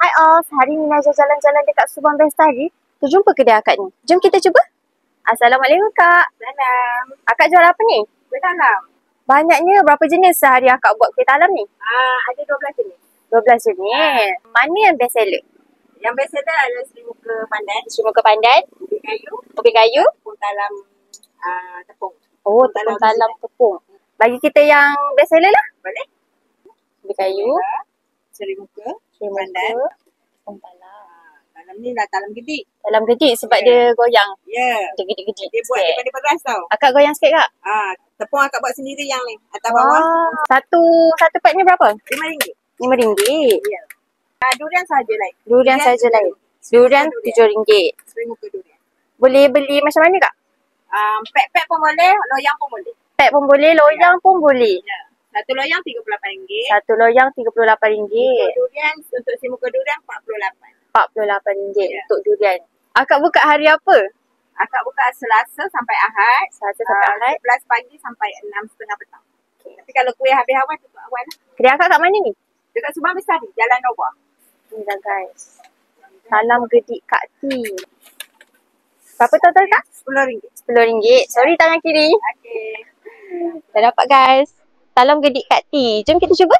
Hai Os, hari ni Najah jalan-jalan dekat Subang Bestari. Terjumpa kedai akak ni. Jom kita cuba. Assalamualaikum Kak. Salam. Akak jual apa ni? Kuih talam. Banyaknya. Berapa jenis sehari akak buat kuih talam ni? Ada 12 jenis. 12 jenis. Mana yang best seller? Yang best seller adalah Seri Muka Pandan, Cuma ke pandan, ubi kayu, ubi kayu. tepung talam tepung. Oh, tepung talam tepung. Bagi kita yang best seller lah. Boleh? Ubi kayu, Seri Muka cuma Pandan. tepung talam. Talam ni lah talam gedik. Dalam gedik sebab dia goyang. Ya. Dia gedik-gedik. Dia buat daripada beras tau. Akak goyang sikit Kak? Tepung akak buat sendiri yang ni. Atas bawah. Satu pack ni berapa? RM5. RM5. Ya. Durian sahaja lain. Durian saja lain. Durian RM7. Seri Muka durian. Boleh beli macam mana Kak? Pack pun boleh, loyang pun boleh. Pack pun boleh, loyang pun boleh. Ya. Satu loyang RM38. Satu loyang RM38. Durian untuk Seri Muka durian RM48. RM48 Ya. untuk durian. Akak buka hari apa? Akak buka Selasa sampai Ahad. Selasa sampai Ahad. 11 pagi sampai 6.30 petang. Okay. Tapi kalau kuih habis awal, tutup awal lah. Kedai akak kat mana ni? Dekat Subang Bestari, Jalan Nova. Ni dah guys. Talam gedik Kak T. Berapa total Kak? RM10. RM10. Sorry tangan kiri. Okey. Dah dapat guys. Talam gedik Kak T. Jom kita cuba.